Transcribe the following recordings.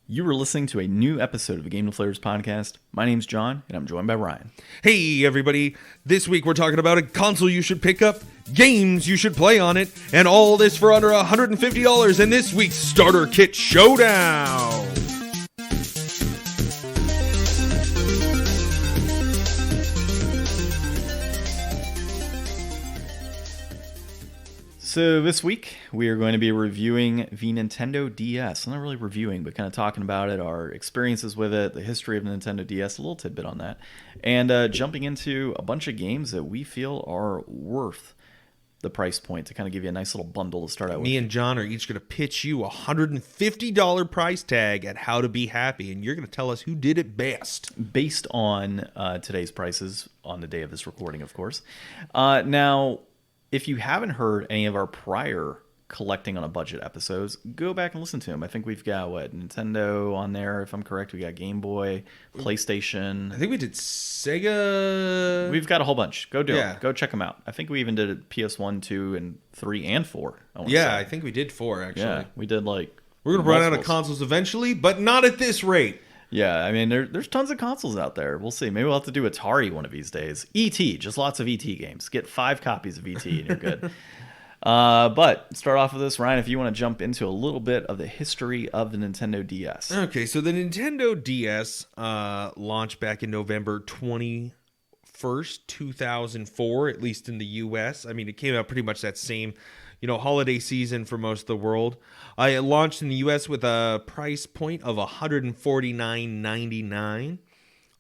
You were listening to a new episode of the Game Deflators Podcast. My name's John, and I'm joined by Ryan. Hey, everybody. This week we're talking about a console you should pick up, games you should play on it, and all this for under $150 in this week's Starter Kit Showdown. So this week, we are going to be reviewing the Nintendo DS. Not really reviewing, but kind of talking about it, our experiences with it, the history of the Nintendo DS, a little tidbit on that, and jumping into a bunch of games that we feel are worth the price point to kind of give you a nice little bundle to start out with. Me and John are each going to pitch you a $150 price tag at how to be happy, and you're going to tell us who did it best. Based on today's prices on the day of this recording, of course. Now, if you haven't heard any of our prior collecting on a budget episodes, go back and listen to them. I think we've got, Nintendo on there, if I'm correct. We got Game Boy, PlayStation. I think we did Sega. We've got a whole bunch. Go do it. Go check them out. I think we even did it PS1, 2, and 3, and 4. I think we did 4, actually. Yeah, we did We're going to run out of consoles eventually, but not at this rate. Yeah, I mean, there's tons of consoles out there. We'll see. Maybe we'll have to do Atari one of these days. E.T., just lots of E.T. games. Get 5 copies of E.T. and you're good. But start off with this, Ryan, if you want to jump into a little bit of the history of the Nintendo DS. Okay, so the Nintendo DS launched back in November 21st, 2004, at least in the U.S. I mean, it came out pretty much that same holiday season for most of the world. It launched in the U.S. with a price point of $149.99.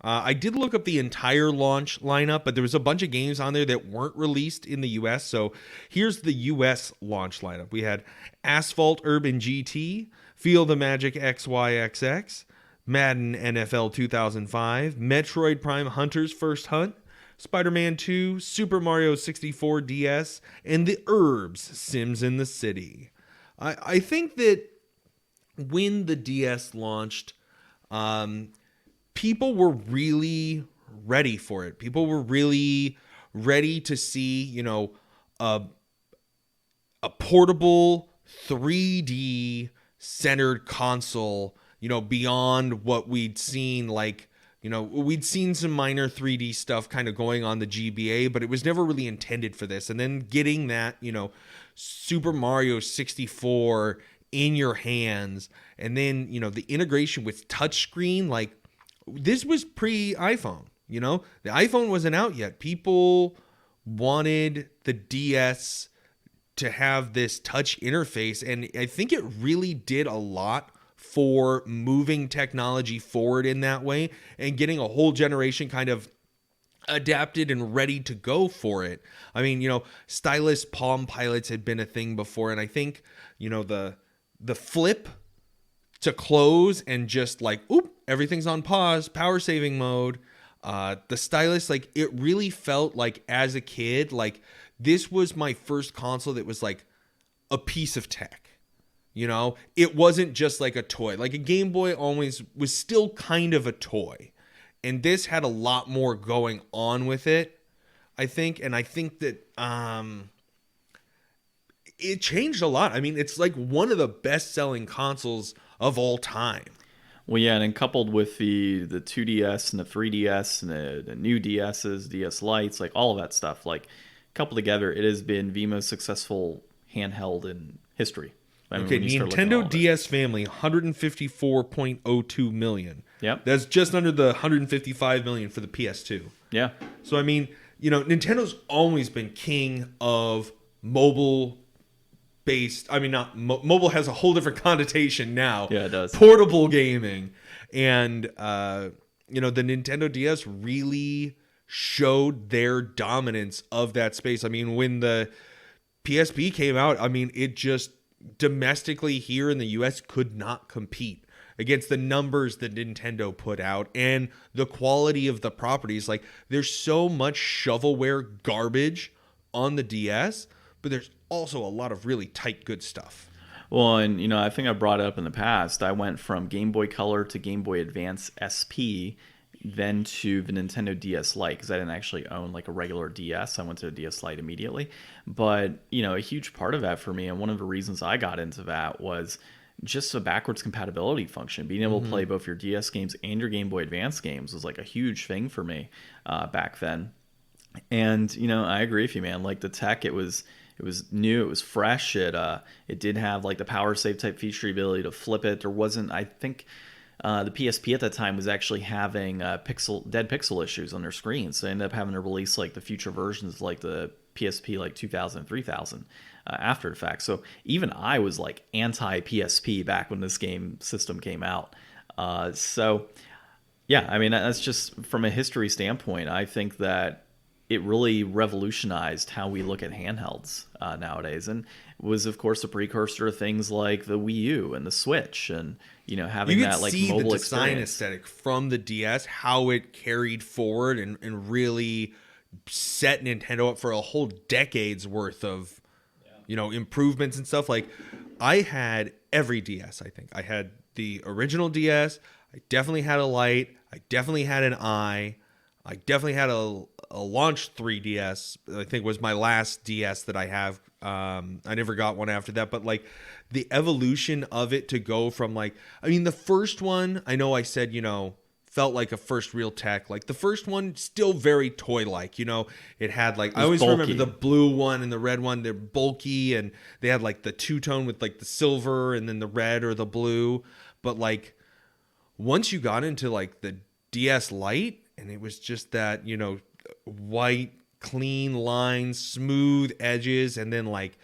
I did look up the entire launch lineup, but there was a bunch of games on there that weren't released in the U.S. So here's the U.S. launch lineup. We had Asphalt Urban GT, Feel the Magic XYXX, Madden NFL 2005, Metroid Prime Hunter's First Hunt, Spider-Man 2, Super Mario 64 DS, and the Urbz Sims in the City. I think that when the DS launched, people were really ready for it. People were really ready to see, a portable 3D centered console, beyond what we'd seen, we'd seen some minor 3D stuff kind of going on the GBA, but it was never really intended for this. And then getting that, Super Mario 64 in your hands, and then, the integration with touchscreen, this was pre-iPhone, The iPhone wasn't out yet. People wanted the DS to have this touch interface, and I think it really did a lot for moving technology forward in that way and getting a whole generation kind of adapted and ready to go for it. I mean, stylus Palm Pilots had been a thing before, and I think, the flip to close and just everything's on pause, power saving mode. The stylus, it really felt like as a kid, this was my first console that was a piece of tech. It wasn't just a toy. A Game Boy always was still kind of a toy. And this had a lot more going on with it, I think. And I think that it changed a lot. I mean, it's one of the best-selling consoles of all time. Well, yeah, and then coupled with the 2DS and the 3DS and the new DSs, DS Lites, all of that stuff, coupled together, it has been the most successful handheld in history. Okay, Nintendo DS family, 154.02 million. Yep. That's just under the 155 million for the PS2. Yeah. So, I mean, Nintendo's always been king of mobile-based... I mean, not... mobile has a whole different connotation now. Yeah, it does. Portable gaming. And, the Nintendo DS really showed their dominance of that space. I mean, when the PSP came out, I mean, it just... domestically here in the US could not compete against the numbers that Nintendo put out and the quality of the properties. There's so much shovelware garbage on the DS, but there's also a lot of really tight, good stuff. Well, and I think I brought it up in the past. I went from Game Boy Color to Game Boy Advance SP, then to the Nintendo DS Lite, because I didn't actually own a regular DS. I went to a DS Lite immediately. But, a huge part of that for me, and one of the reasons I got into that was just a backwards compatibility function. Being able to play both your DS games and your Game Boy Advance games was like a huge thing for me back then. And I agree with you, man. Like the tech, it was new, it was fresh. It did have like the power save type feature, the ability to flip it. There wasn't, I think, the PSP at that time was actually having dead pixel issues on their screens. So they ended up having to release like the future versions, like the PSP like 2000, 3000 after the fact. So even I was like anti PSP back when this game system came out. So yeah, I mean, that's just from a history standpoint. I think that it really revolutionized how we look at handhelds nowadays, and was of course a precursor to things like the Wii U and the Switch, and having that like see mobile the design experience. aesthetic from the DS, how it carried forward and really set Nintendo up for a whole decade's worth of improvements and stuff. Like I had every DS. I think I had the original DS. I definitely had a Lite. I definitely had an I definitely had a launch 3DS. I think was my last DS that I have. I never got one after that, but like the evolution of it to go from like, I mean, the first one, I know I said, felt like a first real tech. Like the first one, still very toy-like. It had like, I always remember the blue one and the red one. They're bulky, and they had like the two-tone with like the silver and then the red or the blue. But like once you got into like the DS Lite, and it was just that, white, clean lines, smooth edges, and then like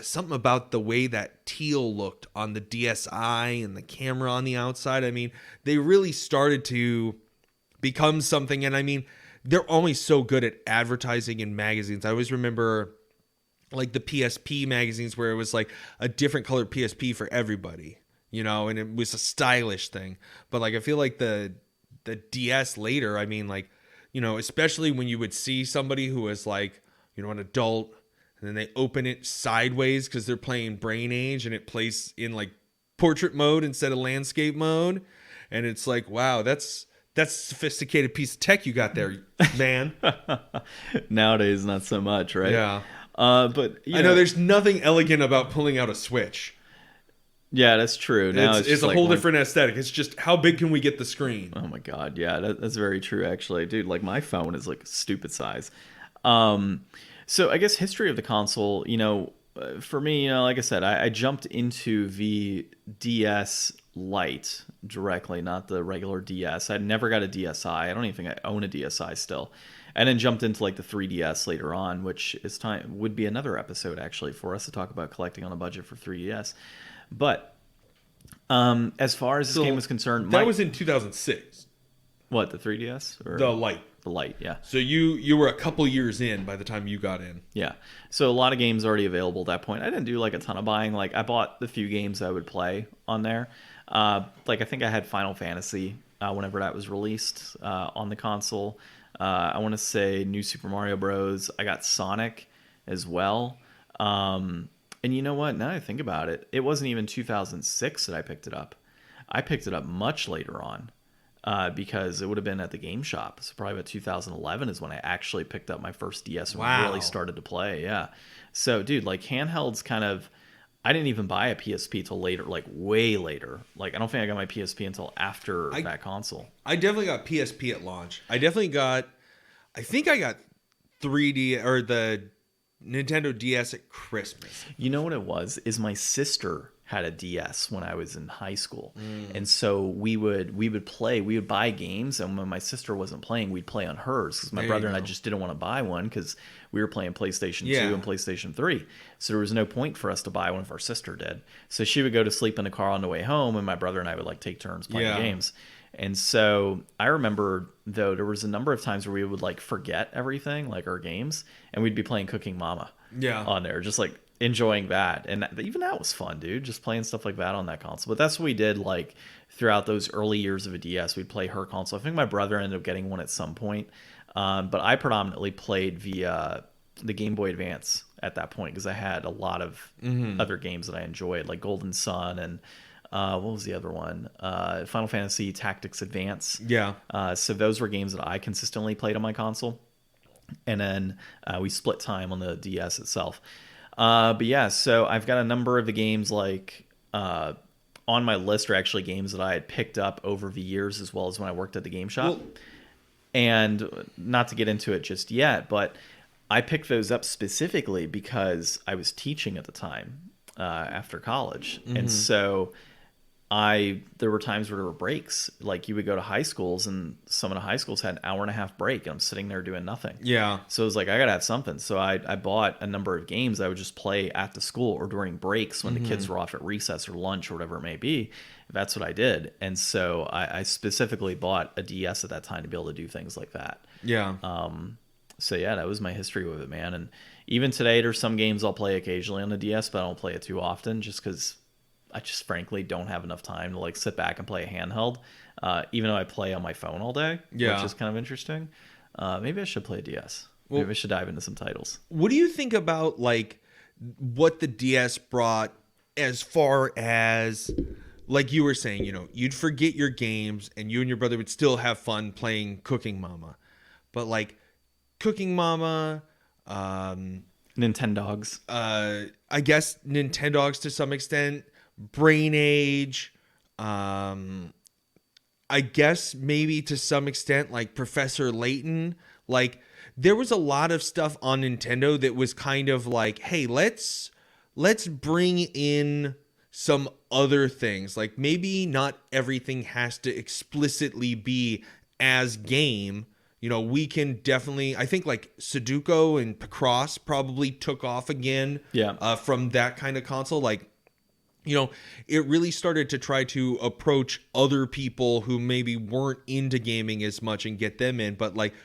something about the way that teal looked on the DSi and the camera on the outside. I mean, they really started to become something. And I mean, they're always so good at advertising in magazines. I always remember like the PSP magazines where it was like a different colored PSP for everybody, and it was a stylish thing. But like, I feel like the DS later, I mean, like, especially when you would see somebody who was like, an adult, and then they open it sideways because they're playing Brain Age, and it plays in like portrait mode instead of landscape mode. And it's like, wow, that's a sophisticated piece of tech you got there, man. Nowadays, not so much, right? Yeah. But I know there's nothing elegant about pulling out a Switch. Yeah, that's true. Now it's a whole different aesthetic. It's just how big can we get the screen? Oh my god, yeah, that's very true. Actually, dude, like my phone is like stupid size. So I guess history of the console. For me, like I said, I jumped into the DS Lite directly, not the regular DS. I never got a DSi. I don't even think I own a DSi still. And then jumped into like the 3DS later on, which would be another episode actually for us to talk about collecting on a budget for 3DS. But as far as this game was concerned, that was in 2006. What, the 3DS or the Lite? The Lite, yeah. So you were a couple years in by the time you got in. Yeah. So a lot of games already available at that point. I didn't do like a ton of buying. Like I bought the few games I would play on there. Like I think I had Final Fantasy whenever that was released on the console. I want to say New Super Mario Bros. I got Sonic as well. And you know what? Now that I think about it, it wasn't even 2006 that I picked it up. I picked it up much later on because it would have been at the game shop. So probably about 2011 is when I actually picked up my first DS and really started to play. Yeah. So, dude, like handhelds kind of... I didn't even buy a PSP till later, like way later. Like I don't think I got my PSP until after that console. I definitely got PSP at launch. I think I got 3D or the Nintendo DS at Christmas. You know what it was? Is my sister had a DS when I was in high school. And so we would buy games, and when my sister wasn't playing, we'd play on hers because my brother and I just didn't want to buy one because we were playing PlayStation 2 and PlayStation 3. So there was no point for us to buy one if our sister did. So she would go to sleep in the car on the way home, and my brother and I would like take turns playing games. And so I remember, though, there was a number of times where we would like forget everything, like our games, and we'd be playing Cooking Mama on there, just like enjoying that. And even that was fun, dude, just playing stuff like that on that console. But that's what we did like throughout those early years of a DS. We'd play her console. I think my brother ended up getting one at some point. But I predominantly played via the Game Boy Advance at that point because I had a lot of other games that I enjoyed, like Golden Sun and what was the other one? Final Fantasy Tactics Advance. Yeah. So those were games that I consistently played on my console. And then we split time on the DS itself. But yeah, so I've got a number of the games like on my list are actually games that I had picked up over the years, as well as when I worked at the game shop. And not to get into it just yet, but I picked those up specifically because I was teaching at the time after college. And so there were times where there were breaks. Like you would go to high schools and some of the high schools had an hour and a half break and I'm sitting there doing nothing. Yeah. So it was like, I got to have something. So I bought a number of games I would just play at the school or during breaks when the kids were off at recess or lunch or whatever it may be. That's what I did. And so I specifically bought a DS at that time to be able to do things like that. Yeah. So yeah, that was my history with it, man. And even today, there's some games I'll play occasionally on the DS, but I don't play it too often just because I just frankly don't have enough time to like sit back and play a handheld, even though I play on my phone all day, which is kind of interesting. Maybe I should play a DS. Maybe I should dive into some titles. What do you think about like what the DS brought as far as, like you were saying, you know, you'd forget your games and you and your brother would still have fun playing Cooking Mama, but like Cooking Mama, Nintendogs. I guess Nintendogs to some extent, Brain Age, I guess maybe to some extent like Professor Layton. Like there was a lot of stuff on Nintendo that was kind of like, hey, let's bring in some other things. Like maybe not everything has to explicitly be as game. You know, we can definitely, I think like Sudoku and Picross probably took off again from that kind of console. Like, you know, it really started to try to approach other people who maybe weren't into gaming as much and get them in. But like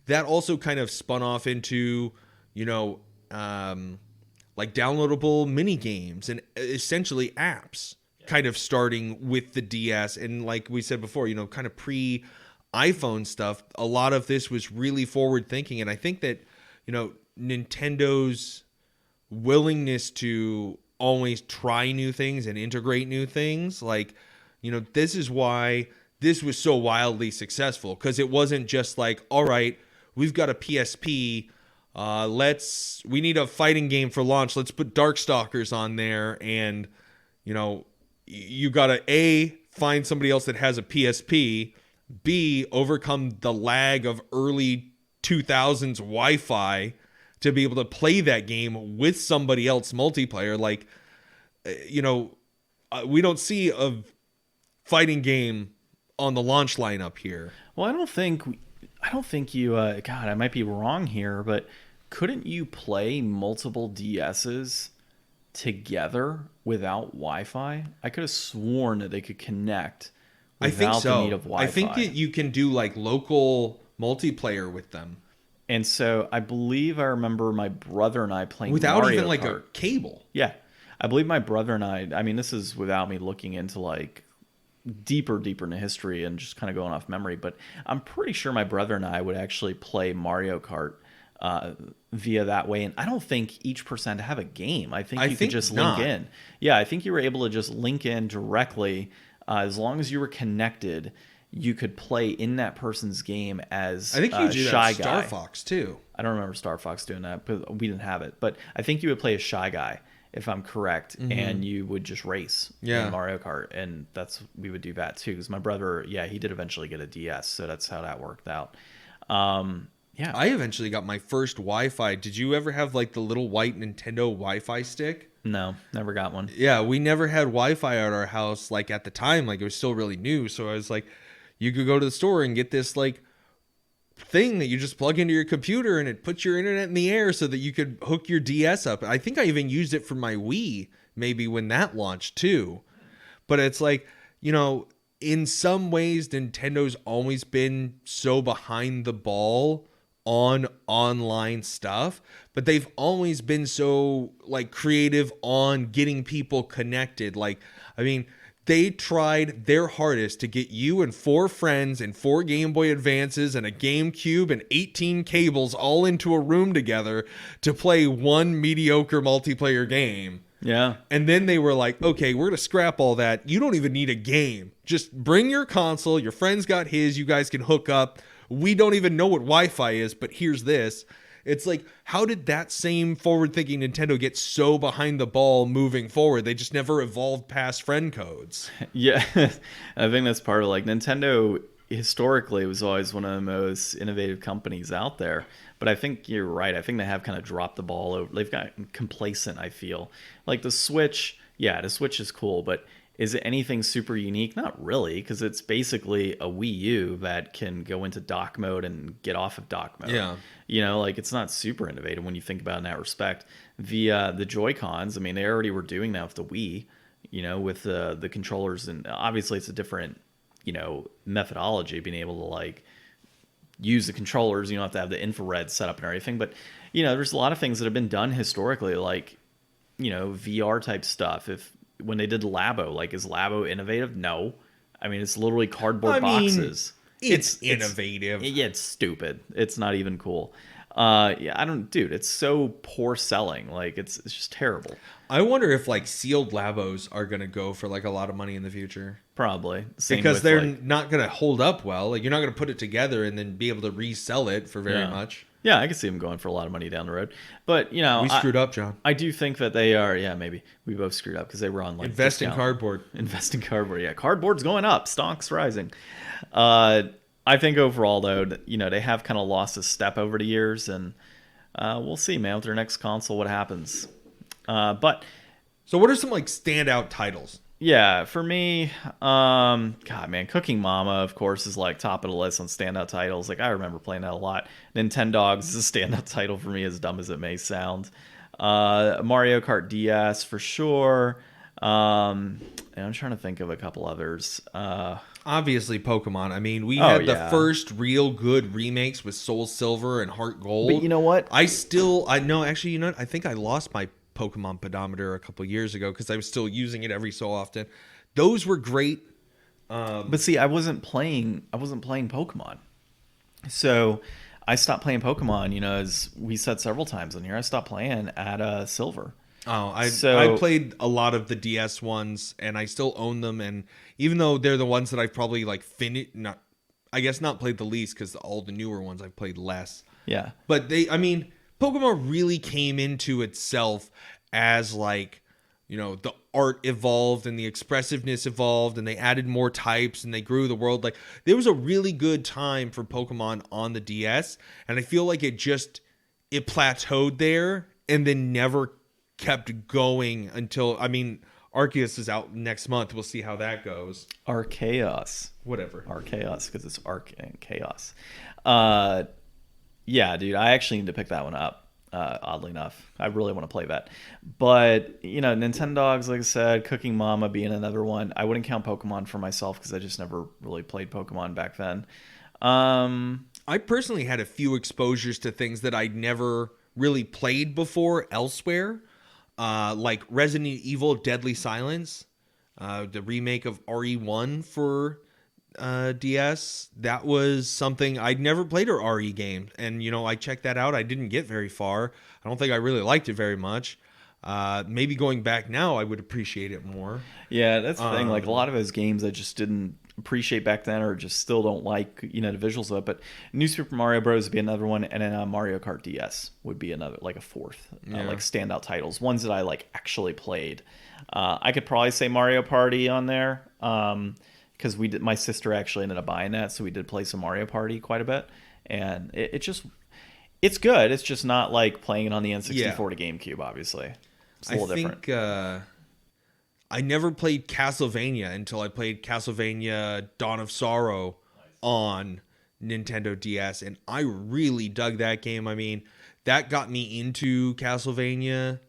that also kind of spun off into, you know, like downloadable mini games and essentially apps kind of starting with the DS. And like we said before, you know, kind of pre-iPhone stuff, a lot of this was really forward thinking. And I think that, you know, Nintendo's willingness to always try new things and integrate new things, like, you know, this is why this was so wildly successful, because it wasn't just like, all right, we've got a PSP, we need a fighting game for launch, let's put Darkstalkers on there, and, you know, you gotta A, find somebody else that has a PSP, B, overcome the lag of early 2000s Wi-Fi to be able to play that game with somebody else multiplayer. Like, you know, we don't see a fighting game on the launch lineup here. Well, I don't think you, God, I might be wrong here, but couldn't you play multiple DSs together without Wi-Fi? I could have sworn that they could connect without the need of Wi-Fi. I think that you can do like local multiplayer with them. And so I believe I remember my brother and I playing without Mario even like Kart. a cable. Yeah. I believe my brother and I mean, this is without me looking into like deeper into history and just kind of going off memory, but I'm pretty sure my brother and I would actually play Mario Kart via that way. And I don't think each person had to have a game. I think you could just link in. Yeah, I think you were able to just link in directly. As long as you were connected, you could play in that person's game as I think you do Shy that Guy. Star Fox too. I don't remember Star Fox doing that, but we didn't have it. But I think you would play as Shy Guy, if I'm correct, and you would just race in Mario Kart, and we would do that too. Because my brother, he did eventually get a DS, so that's how that worked out. Yeah, I eventually got my first Wi-Fi. Did you ever have like the little white Nintendo Wi-Fi stick? No, never got one. Yeah, we never had Wi-Fi at our house. Like at the time, like it was still really new. So I was like, you could go to the store and get this like thing that you just plug into your computer and it puts your internet in the air so that you could hook your DS up. I think I even used it for my Wii maybe when that launched too. But it's like, you know, in some ways Nintendo's always been so behind the ball on online stuff, but they've always been so like creative on getting people connected. Like, I mean, they tried their hardest to get you and 4 friends and 4 Game Boy Advances and a GameCube and 18 cables all into a room together to play one mediocre multiplayer game. Yeah. And then they were like, okay, we're going to scrap all that. You don't even need a game. Just bring your console. Your friend's got his. You guys can hook up. We don't even know what Wi-Fi is, but here's this. It's like, how did that same forward-thinking Nintendo get so behind the ball moving forward? They just never evolved past friend codes. Yeah, I think that's part of like Nintendo historically was always one of the most innovative companies out there. But I think you're right. I think they have kind of dropped the ball over. They've gotten complacent, I feel. Like the Switch, yeah, the Switch is cool, but is it anything super unique? Not really, because it's basically a Wii U that can go into dock mode and get off of dock mode. Yeah. You know, like it's not super innovative when you think about it in that respect. The Joy-Cons, I mean, they already were doing that with the Wii, you know, with the controllers, and obviously it's a different, you know, methodology, being able to like use the controllers. You don't have to have the infrared set up and everything, but you know, there's a lot of things that have been done historically, like, you know, VR type stuff. If when they did Labo, like, is Labo innovative? No. I mean, it's literally cardboard boxes. It's innovative. Yeah, it's stupid. It's not even cool. Yeah, dude, it's so poor selling. Like, it's just terrible. I wonder if like sealed Labos are gonna go for like a lot of money in the future. Probably. Same because with, they're like, not gonna hold up well. Like, you're not gonna put it together and then be able to resell it for very much. Yeah, I can see them going for a lot of money down the road. But, you know, We screwed up, John. I do think that they are, yeah, maybe. We both screwed up because they were on like Invest in discount. cardboard. Invest in cardboard. Yeah, cardboard's going up. Stock's rising. I think overall, though, you know, they have kind of lost a step over the years, and we'll see, man, with their next console, what happens. But So what are some like standout titles? yeah, for me, God, man, Cooking Mama, of course, is like top of the list on standout titles. Like, I remember playing that a lot. Nintendogs is a standout title for me, as dumb as it may sound. Mario Kart DS for sure. And I'm trying to think of a couple others. Obviously, Pokemon. I mean, we had the yeah. first real good remakes with Soul Silver and Heart Gold. But you know what? I know, actually, you know what? I think I lost my Pokemon pedometer a couple years ago because I was still using it every so often. Those were great. But see, I wasn't playing Pokemon. So I stopped playing Pokemon, you know, as we said several times in here. I stopped playing at Silver. Oh, I So- played a lot of the DS ones, and I still own them. And even though they're the ones that I've probably like not played the least, because all the newer ones I've played less. Yeah. But Pokemon really came into itself as like, you know, the art evolved and the expressiveness evolved, and they added more types and they grew the world. Like, there was a really good time for Pokemon on the DS, and I feel like it plateaued there and then never kept going until, I mean, Arceus is out next month. We'll see how that goes. Arceus. Whatever. Arceus, because it's Arc and Chaos. Yeah, dude, I actually need to pick that one up, oddly enough. I really want to play that. But, you know, Nintendogs, like I said, Cooking Mama being another one. I wouldn't count Pokemon for myself because I just never really played Pokemon back then. I personally had a few exposures to things that I'd never really played before elsewhere, like Resident Evil Deadly Silence, the remake of RE1 for DS. That was something I'd never played, a RE game, and you know, I checked that out. I didn't get very far. I don't think I really liked it very much. Maybe going back now, I would appreciate it more. Yeah, that's the thing. Like, a lot of those games I just didn't appreciate back then, or just still don't like, you know, the visuals of it. But New Super Mario Bros. Would be another one, and then Mario Kart DS would be another, like a fourth, like standout titles, ones that I like actually played. I could probably say Mario Party on there, because my sister actually ended up buying that, so we did play some Mario Party quite a bit, and it's good. It's just not like playing it on the N64 to GameCube. Obviously, it's a little different. I never played Castlevania until I played Castlevania Dawn of Sorrow on Nintendo DS, and I really dug that game. I mean, that got me into Castlevania.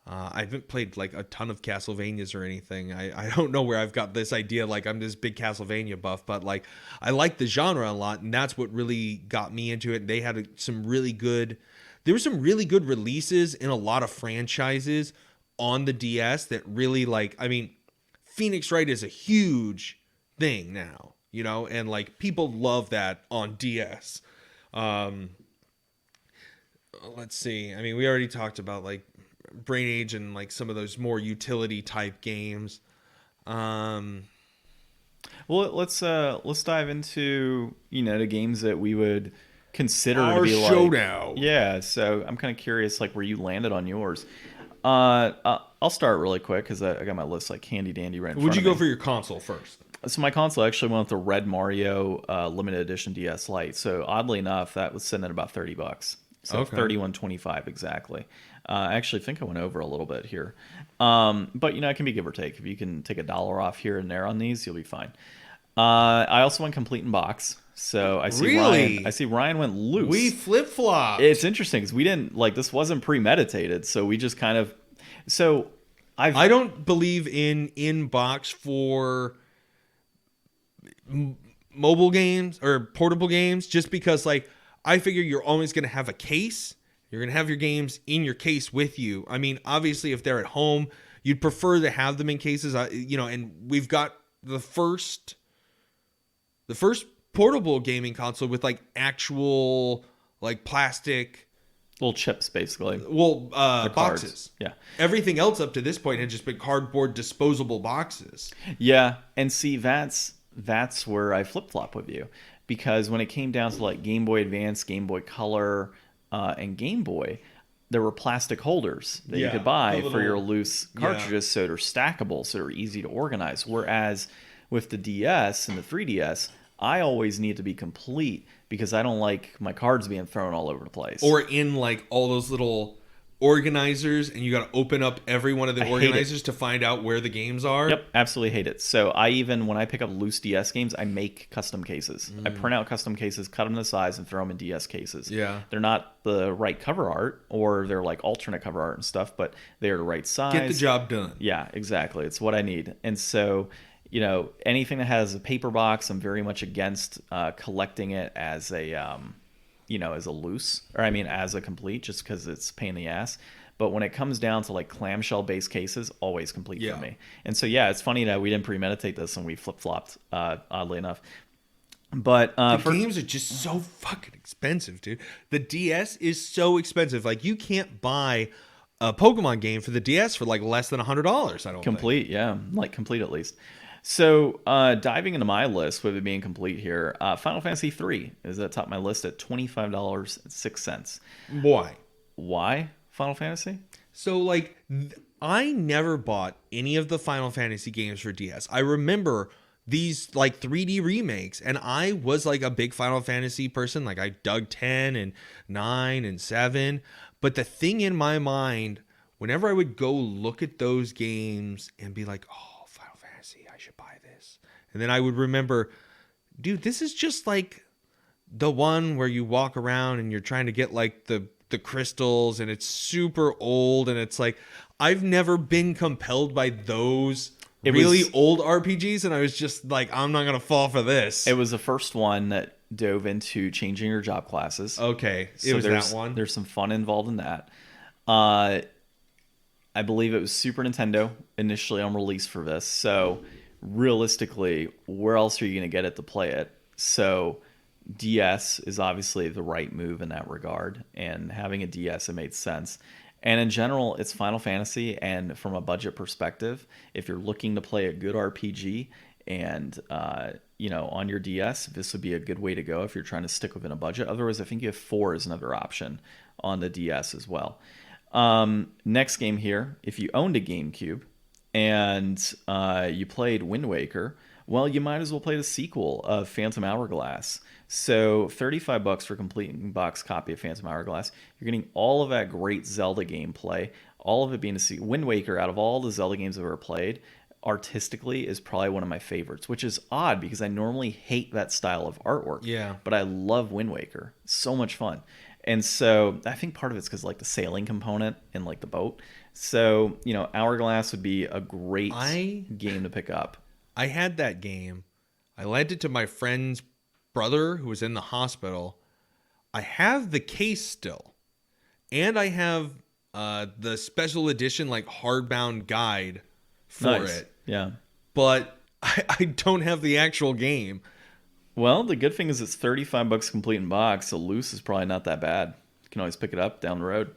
I haven't played like a ton of Castlevanias or anything. I don't know where I've got this idea, like I'm this big Castlevania buff, but like I like the genre a lot, and that's what really got me into it. They had there were some really good releases in a lot of franchises on the DS that really, like, I mean, Phoenix Wright is a huge thing now, you know, and like people love that on DS. Let's see. I mean, we already talked about like Brain Age and like some of those more utility type games. Well, let's dive into, you know, the games that we would consider Our to be show like, now. yeah. So I'm kind of curious, like, where you landed on yours. I'll start really quick because I got my list like handy dandy right in front Would you of go me. for your console first? So my console actually went with the Red Mario limited edition DS Lite. So oddly enough, that was sitting at about $30. So Okay. 31.25 exactly. I actually think I went over a little bit here, but it can be give or take. If you can take $1 off here and there on these, you'll be fine. I also went complete in box. So I see Really? Ryan went loose. We flip-flopped. It's interesting because we didn't this wasn't premeditated. So we just kind of I don't believe in box for mobile games or portable games, just because like I figure you're always going to have a case. You're going to have your games in your case with you. I mean, obviously, if they're at home, you'd prefer to have them in cases. And we've got the first portable gaming console with like actual like plastic little chips, basically. Boxes. Yeah. Everything else up to this point had just been cardboard disposable boxes. Yeah, and see that's where I flip flop with you, because when it came down to like Game Boy Advance, Game Boy Color, and Game Boy, there were plastic holders that you could buy for your loose cartridges, so they're stackable, so they're easy to organize. Whereas with the DS and the 3DS, I always need to be complete because I don't like my cards being thrown all over the place. Or in like all those little organizers, and you got to open up every one of the organizers to find out where the games are. Yep, absolutely hate it. So when I pick up loose DS games, I make custom cases. I print out custom cases, cut them to size, and throw them in DS cases. Yeah. They're not the right cover art, or they're like alternate cover art and stuff, but they're the right size. Get the job done. Yeah, exactly. It's what I need. And so, anything that has a paper box, I'm very much against collecting it as a as a loose, or as a complete, just because it's a pain in the ass. But when it comes down to like clamshell based cases, always complete for me. And so it's funny that we didn't premeditate this and we flip flopped, oddly enough. But games are just so fucking expensive, dude. The DS is so expensive. Like, you can't buy a Pokemon game for the DS for like less than $100. I don't complete, think. yeah, like complete at least. So diving into my list with it being complete here, Final Fantasy III is at the top of my list at $25.06. Why Final Fantasy? So like I never bought any of the Final Fantasy games for DS. I remember these like 3D remakes, and I was like a big Final Fantasy person. Like, I dug 10 and 9 and 7. But the thing in my mind, whenever I would go look at those games and be like, oh, Final Fantasy, I should buy this. And then I would remember, dude, this is just like the one where you walk around and you're trying to get like the crystals, and it's super old, and it's like, I've never been compelled by those old RPGs, and I was just like, I'm not gonna fall for this. It was the first one that dove into changing your job classes. Okay, it was that one. There's some fun involved in that. I believe it was Super Nintendo initially on release for this. So realistically, where else are you going to get it to play it? So DS is obviously the right move in that regard, and having a DS, it made sense. And in general, it's Final Fantasy, and from a budget perspective, if you're looking to play a good RPG and on your DS, this would be a good way to go if you're trying to stick within a budget. Otherwise, I think you have 4 as another option on the DS as well. Next game here, if you owned a GameCube and you played Wind Waker, well, you might as well play the sequel of Phantom Hourglass. So $35 for completing box copy of Phantom Hourglass. You're getting all of that great Zelda gameplay, all of it being a Wind Waker. Out of all the Zelda games I've ever played, artistically is probably one of my favorites, which is odd because I normally hate that style of artwork. Yeah. But I love Wind Waker. It's so much fun. And so I think part of it's because like the sailing component and like the boat. So, Hourglass would be a great game to pick up. I had that game. I lent it to my friend's brother who was in the hospital. I have the case still. And I have the special edition like hardbound guide for it. Yeah. But I don't have the actual game. Well, the good thing is it's $35 complete in box, so loose is probably not that bad. You can always pick it up down the road.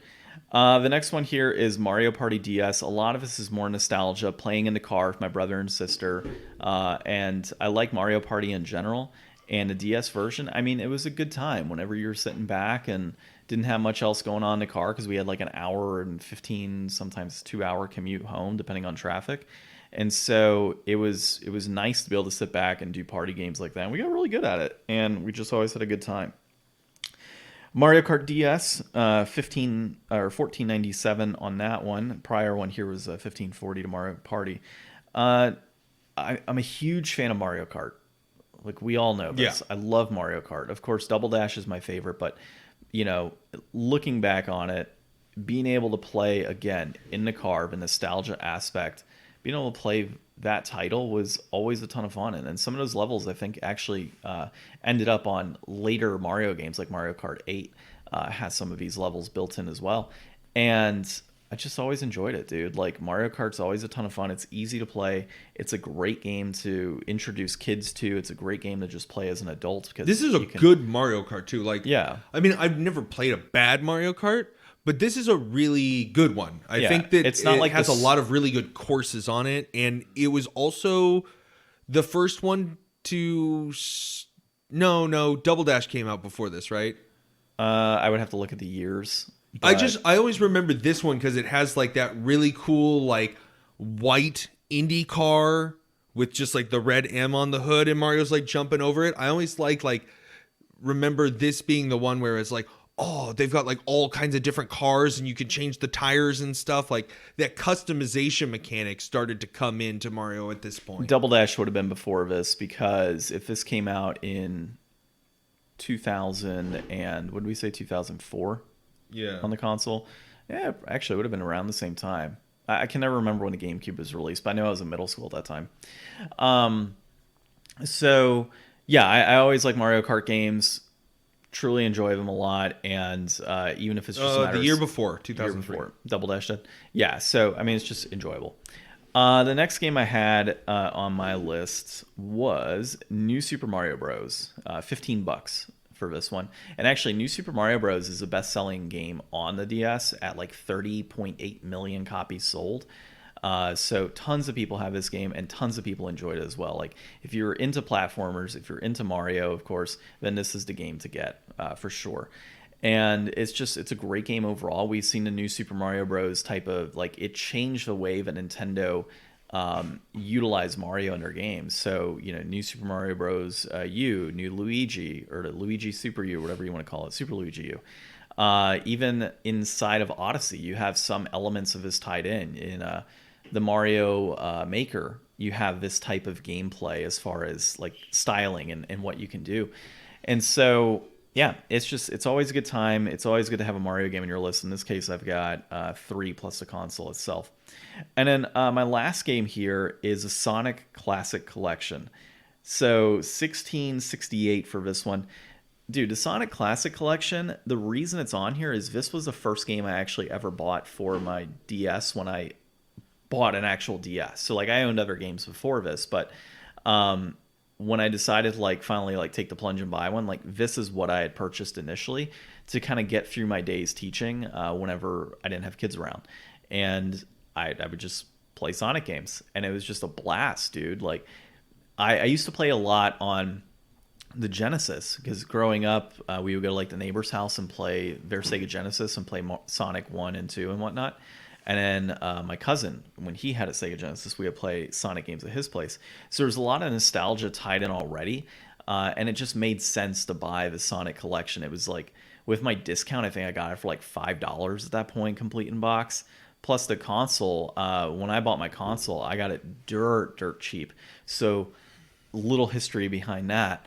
The next one here is Mario Party DS. A lot of this is more nostalgia, playing in the car with my brother and sister. And I like Mario Party in general. and a DS version, I mean, it was a good time whenever you're sitting back and didn't have much else going on in the car, because we had like an hour and 15, sometimes 2 hour commute home, depending on traffic. And so it was nice to be able to sit back and do party games like that. And we got really good at it, and we just always had a good time. Mario Kart DS, 15 or 1497 on that one. Prior one here was 1540 to Mario Party. I'm a huge fan of Mario Kart. Like, we all know this. Yeah. I love Mario Kart. Of course, Double Dash is my favorite, but looking back on it, being able to play again in the car, the nostalgia aspect, being able to play that title was always a ton of fun. And some of those levels, I think, actually ended up on later Mario games, like Mario Kart 8 has some of these levels built in as well. And I just always enjoyed it, dude. Like, Mario Kart's always a ton of fun. It's easy to play. It's a great game to introduce kids to. It's a great game to just play as an adult, because this is a good Mario Kart too. Like, yeah. I mean, I've never played a bad Mario Kart, but this is a really good one. I think that it's not it like has a lot of really good courses on it, and it was also the first one to. No, Double Dash came out before this, right? I would have to look at the years. But I always remember this one because it has like that really cool like white Indy car with just like the red M on the hood, and Mario's like jumping over it. I always like remember this being the one where it's like, oh, they've got like all kinds of different cars and you can change the tires and stuff. Like, that customization mechanic started to come into Mario at this point. Double Dash would have been before this, because if this came out in 2000 and what did we say, 2004? Yeah. On the console. Yeah, actually, it would have been around the same time. I can never remember when the GameCube was released, but I know I was in middle school at that time. So, yeah, I always like Mario Kart games. Truly enjoy them a lot. And even if it's just a matter the year before, 2003. Year before, Double Dash did. Yeah, so, I mean, it's just enjoyable. The next game I had on my list was New Super Mario Bros. $15 for this one. And actually, New Super Mario Bros. Is a best-selling game on the DS at like 30.8 million copies sold. So tons of people have this game, and tons of people enjoyed it as well. Like, if you're into platformers, if you're into Mario, of course, then this is the game to get for sure. And it's a great game overall. We've seen the New Super Mario Bros. Type of, like, it changed the way that Nintendo utilize Mario in their games. So, New Super Mario Bros. U, New Luigi, or Luigi Super U, whatever you want to call it, Super Luigi U. Even inside of Odyssey, you have some elements of this tied in. In the Mario Maker, you have this type of gameplay as far as like styling and what you can do. And so, yeah, it's always a good time. It's always good to have a Mario game in your list. In this case, I've got 3 plus the console itself. And then my last game here is a Sonic Classic Collection. So 1668 for this one. Dude, the Sonic Classic Collection, the reason it's on here is this was the first game I actually ever bought for my DS when I bought an actual DS. So, like, I owned other games before this, but when I decided to, like, finally, like, take the plunge and buy one, like, this is what I had purchased initially to kind of get through my days teaching whenever I didn't have kids around. And I would just play Sonic games, and it was just a blast, dude. Like, I used to play a lot on the Genesis, because growing up, we would go to, like, the neighbor's house and play their Sega Genesis and play Sonic 1 and 2 and whatnot. And then my cousin, when he had a Sega Genesis, we would play Sonic games at his place. So there's a lot of nostalgia tied in already, and it just made sense to buy the Sonic collection. It was like, with my discount, I think I got it for like $5 at that point, complete in box. Plus the console, when I bought my console, I got it dirt cheap. So little history behind that.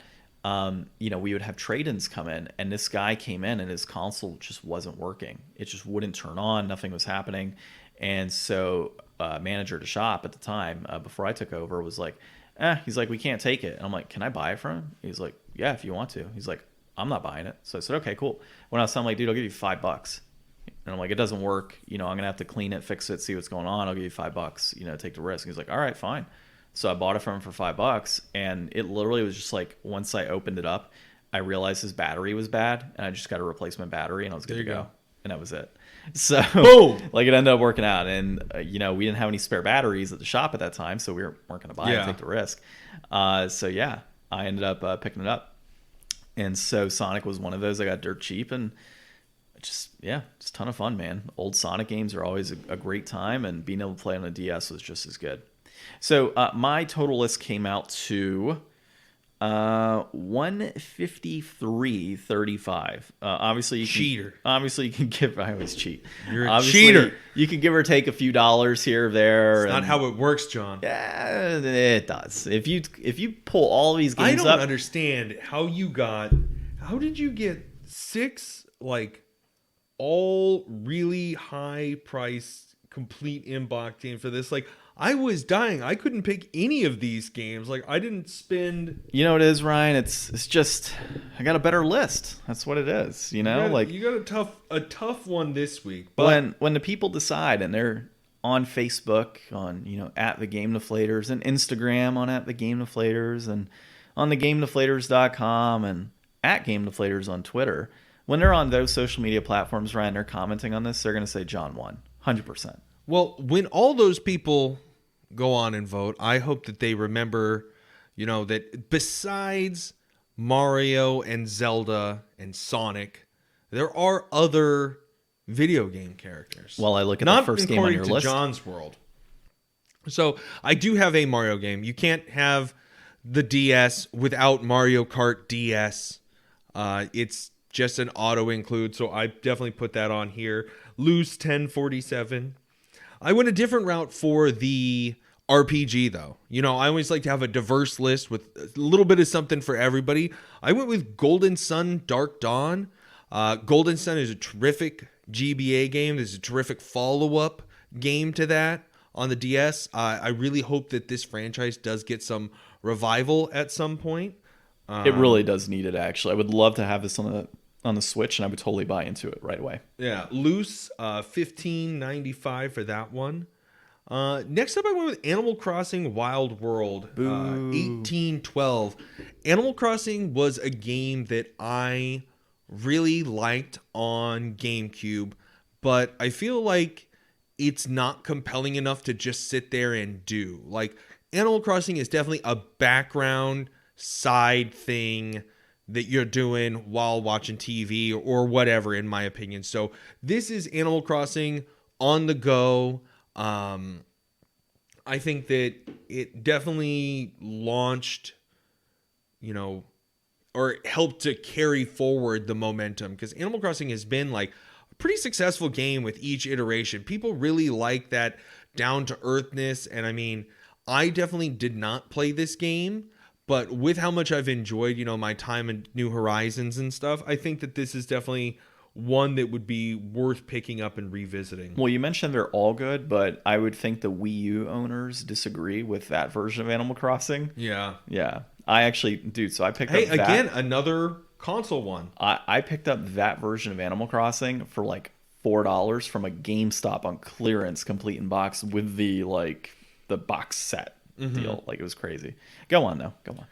We would have trade-ins come in, and this guy came in and his console just wasn't working. It just wouldn't turn on. Nothing was happening. And so manager at the shop at the time, before I took over, was like, he's like, we can't take it. And I'm like, can I buy it from him? He's like, yeah, if you want to. He's like, I'm not buying it. So I said, okay, cool. When I was telling him, like, dude, I'll give you $5. And I'm like, it doesn't work. I'm going to have to clean it, fix it, see what's going on. I'll give you $5, take the risk. And he's like, all right, fine. So I bought it from him for $5, and it literally was just like, once I opened it up, I realized his battery was bad, and I just got a replacement battery, and I was good to go. And that was it. So, like, it ended up working out, and we didn't have any spare batteries at the shop at that time, so we weren't going to buy it and take the risk. So yeah, I ended up picking it up. And so Sonic was one of those I got dirt cheap, and just a ton of fun, man. Old Sonic games are always a great time, and being able to play on a DS was just as good. So my total list came out to 153.35. Obviously, cheater. Obviously, you can give. I always cheat. You're obviously, a cheater. You can give or take a few dollars here or there. It's not how it works, John. Yeah, it does. If you pull all these games up, I don't understand how you got. How did you get 6 like all really high price complete inbox games for this? Like, I was dying. I couldn't pick any of these games. Like, I didn't spend. You know what it is, Ryan? It's just I got a better list. That's what it is. You know, you got a tough one this week. But when the people decide, and they're on Facebook, on at the Game Deflators, and Instagram on at the Game Deflators, and on the GameDeflators.com, and at Game Deflators on Twitter. When they're on those social media platforms, Ryan, they're commenting on this. They're going to say John won, 100%. Well, when all those people go on and vote, I hope that they remember, that besides Mario and Zelda and Sonic, there are other video game characters. Well, I look at the first game on your list. John's world. So I do have a Mario game. You can't have the DS without Mario Kart DS. It's just an auto include, so I definitely put that on here. Loose 1047. I went a different route for the RPG, though. I always like to have a diverse list with a little bit of something for everybody. I went with Golden Sun Dark Dawn. Golden Sun is a terrific GBA game. There's a terrific follow-up game to that on the DS. I really hope that this franchise does get some revival at some point. It really does need it, actually. I would love to have this on the Switch, and I would totally buy into it right away. Yeah, Loose, $15.95 for that one. Next up, I went with Animal Crossing Wild World, $18.12. Animal Crossing was a game that I really liked on GameCube, but I feel like it's not compelling enough to just sit there and do. Like, Animal Crossing is definitely a background side thing that you're doing while watching TV or whatever, in my opinion. So this is Animal Crossing on the go. I think that it definitely launched, or helped to carry forward the momentum, because Animal Crossing has been like a pretty successful game with each iteration. People really like that down to earthness. And I mean, I definitely did not play this game, but with how much I've enjoyed, my time in New Horizons and stuff, I think that this is definitely one that would be worth picking up and revisiting. Well, you mentioned they're all good, but I would think the Wii U owners disagree with that version of Animal Crossing. Yeah. Yeah. I actually, dude, so I picked up that. Hey, again, another console one. I picked up that version of Animal Crossing for like $4 from a GameStop on clearance, complete in box, with the box set. Deal. Like, it was crazy. Go on, though. Go on.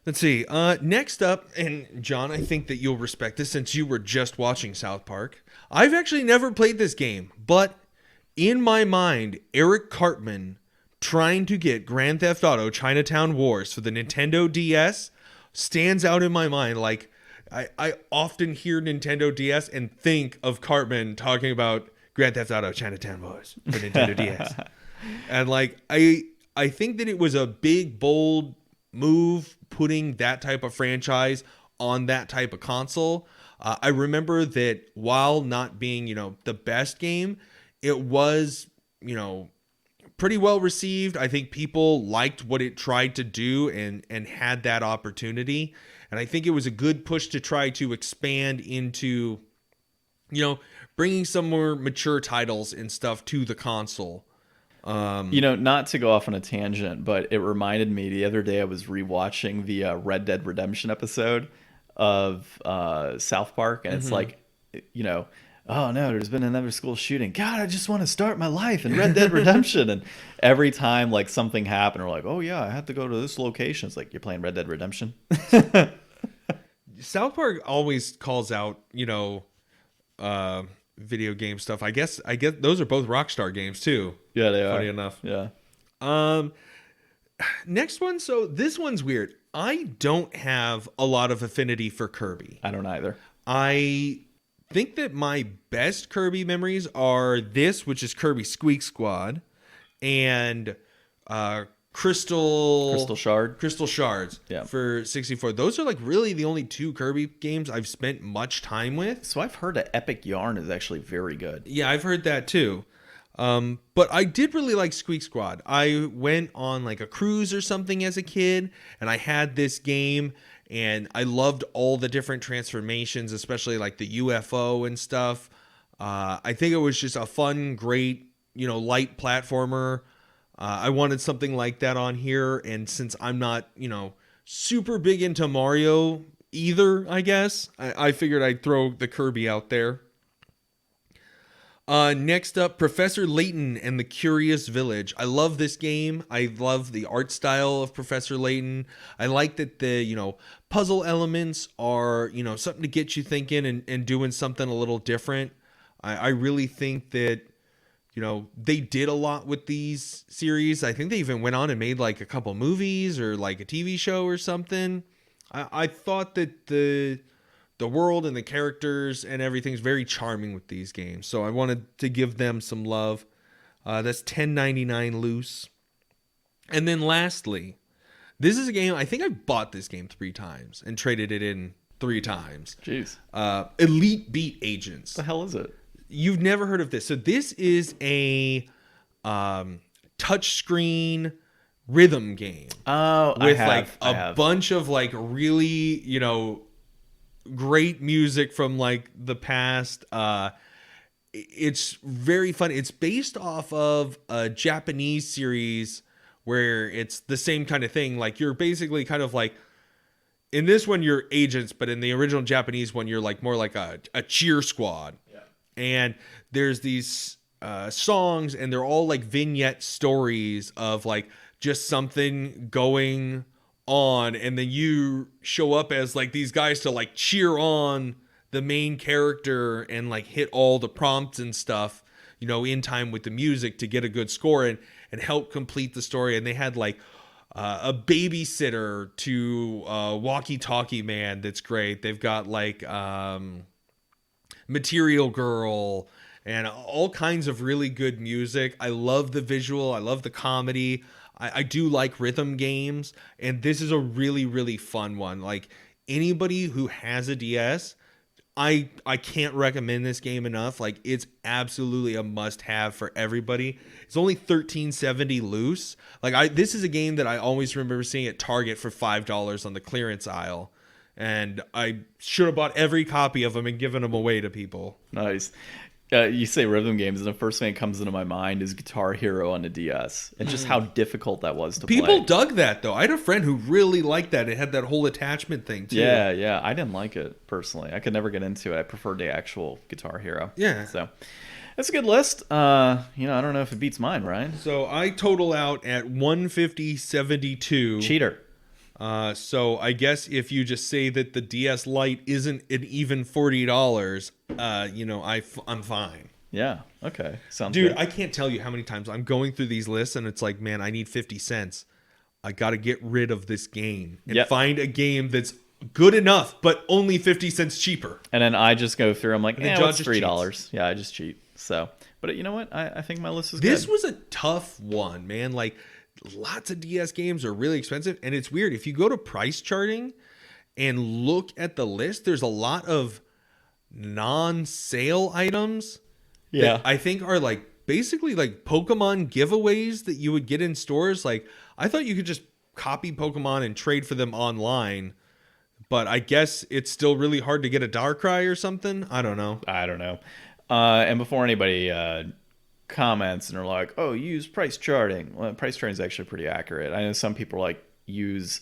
Let's see. Next up, and John, I think that you'll respect this since you were just watching South Park. I've actually never played this game, but in my mind, Eric Cartman trying to get Grand Theft Auto Chinatown Wars for the Nintendo DS stands out in my mind. Like, I often hear Nintendo DS and think of Cartman talking about Grand Theft Auto Chinatown Wars for Nintendo DS. And like, I think that it was a big, bold move putting that type of franchise on that type of console. I remember that while not being, the best game, it was, pretty well received. I think people liked what it tried to do and had that opportunity. And I think it was a good push to try to expand into, bringing some more mature titles and stuff to the console. Not to go off on a tangent, but it reminded me the other day I was rewatching the Red Dead Redemption episode of South Park, and it's like, oh no, there's been another school shooting. God, I just want to start my life in Red Dead Redemption. And every time like something happened, we're like, oh yeah, I had to go to this location. It's like, you're playing Red Dead Redemption. South Park always calls out, video game stuff. I guess those are both Rockstar games too. Yeah, they are. Funny enough. Yeah. Next one. So this one's weird. I don't have a lot of affinity for Kirby. I don't either. I think that my best Kirby memories are this, which is Kirby Squeak Squad, and Crystal Shards for 64. Those are like really the only two Kirby games I've spent much time with. So I've heard that Epic Yarn is actually very good. Yeah, I've heard that too. But I did really like Squeak Squad. I went on like a cruise or something as a kid, and I had this game, and I loved all the different transformations, especially like the UFO and stuff. I think it was just a fun, great, light platformer. I wanted something like that on here, and since I'm not, super big into Mario either, I guess, I figured I'd throw the Kirby out there. Next up, Professor Layton and the Curious Village. I love this game. I love the art style of Professor Layton. I like that the, puzzle elements are, something to get you thinking and doing something a little different. I really think that, they did a lot with these series. I think they even went on and made like a couple movies or like a TV show or something. I thought that the world and the characters and everything's very charming with these games. So I wanted to give them some love. That's $10.99 loose. And then lastly, this is a game, I think I bought this game 3 times and traded it in 3 times. Jeez. Elite Beat Agents. What the hell is it? You've never heard of this. So this is a touchscreen rhythm game. Oh, with a bunch of like really, great music from like the past. It's very fun. It's based off of a Japanese series where it's the same kind of thing. Like you're basically kind of like, in this one you're agents, but in the original Japanese one you're like more like a cheer squad. Yeah. And there's these songs, and they're all like vignette stories of like just something going on, and then you show up as like these guys to like cheer on the main character and like hit all the prompts and stuff, in time with the music to get a good score and help complete the story. And they had like a babysitter to walkie-talkie man that's great. They've got like Material Girl and all kinds of really good music. I love the visual. I love the comedy. I do like rhythm games, and this is a really, really fun one. Like anybody who has a DS, I can't recommend this game enough. Like it's absolutely a must-have for everybody. It's only $13.70 loose. Like this is a game that I always remember seeing at Target for $5 on the clearance aisle, and I should have bought every copy of them and given them away to people. Nice. You say rhythm games, and the first thing that comes into my mind is Guitar Hero on the DS, and just how difficult that was to play. People dug that, though. I had a friend who really liked that. It had that whole attachment thing, too. Yeah. I didn't like it, personally. I could never get into it. I preferred the actual Guitar Hero. Yeah. So, that's a good list. I don't know if it beats mine, Ryan. So, I total out at $150.72. Cheater. So I guess if you just say that the DS Lite isn't an even $40, I'm fine. Yeah. Okay. Sounds Dude, good. I can't tell you how many times I'm going through these lists and it's like, man, I need 50 cents. I got to get rid of this game and find a game that's good enough, but only 50 cents cheaper. And then I just go through. I'm like, what's $3? Cheats. Yeah, I just cheat. So, but you know what? I think my list is good. This good. was a tough one, man. Like, lots of DS games are really expensive, and it's weird. If you go to price charting and look at the list, there's a lot of non-sale items that I think are like basically like Pokemon giveaways that you would get in stores. Like I thought you could just copy Pokemon and trade for them online, but I guess it's still really hard to get a Darkrai or something. I don't know. And before anybody comments and are like, oh, use price charting. Well, price charting is actually pretty accurate. I know some people like use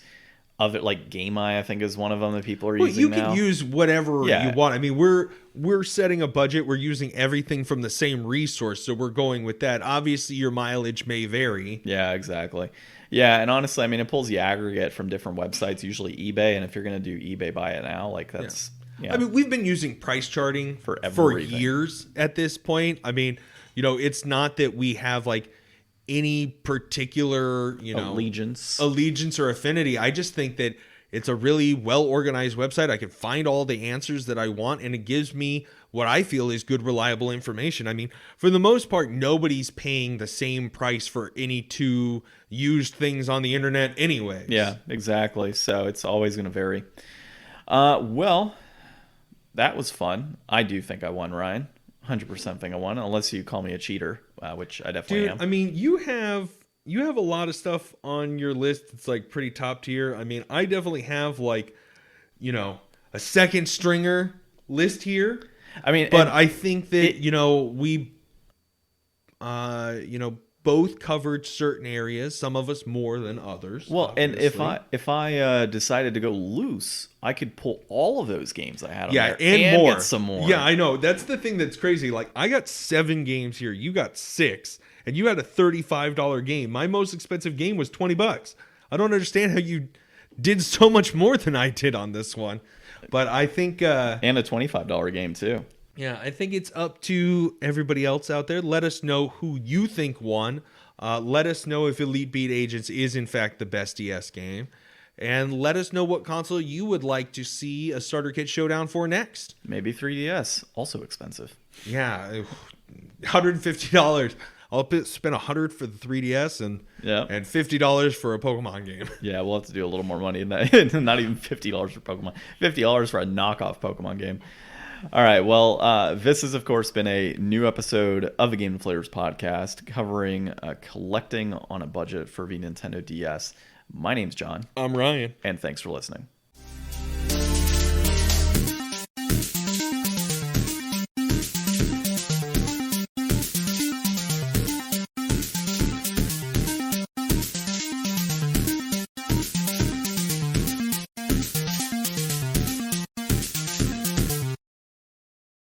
other, like Game Eye, I think is one of them that people are using now. You can use whatever you want. I mean, we're setting a budget. We're using everything from the same resource, so we're going with that. Obviously, your mileage may vary. Yeah, exactly. Yeah, and honestly, I mean, it pulls the aggregate from different websites, usually eBay, and if you're going to do eBay Buy It Now, like that's... Yeah. I mean, we've been using price charting for years at this point. I mean, it's not that we have like any particular, allegiance or affinity. I just think that it's a really well-organized website. I can find all the answers that I want, and it gives me what I feel is good, reliable information. I mean, for the most part, nobody's paying the same price for any two used things on the internet anyways. Yeah, exactly. So it's always going to vary. Well, that was fun. I do think I won, Ryan. 100% think I won, unless you call me a cheater, which I definitely am. I mean, you have a lot of stuff on your list that's like pretty top tier. I mean, I definitely have like, a second stringer list here. I mean, but I think that, we, both covered certain areas, some of us more than others. Well, obviously. and if I decided to go loose, I could pull all of those games I had on there and more. Get some more. Yeah, I know. That's the thing that's crazy. Like, I got 7 games here. You got 6. And you had a $35 game. My most expensive game was $20. I don't understand how you did so much more than I did on this one. But I think... and a $25 game, too. Yeah, I think it's up to everybody else out there. Let us know who you think won. Let us know if Elite Beat Agents is, in fact, the best DS game. And let us know what console you would like to see a starter kit showdown for next. Maybe 3DS. Also expensive. Yeah, $150. I'll spend $100 for the 3DS and $50 for a Pokemon game. Yeah, we'll have to do a little more money in that. Not even $50 for Pokemon. $50 for a knockoff Pokemon game. All right. Well, this has, of course, been a new episode of the Game Deflators Podcast covering collecting on a budget for the Nintendo DS. My name's John. I'm Ryan. And thanks for listening.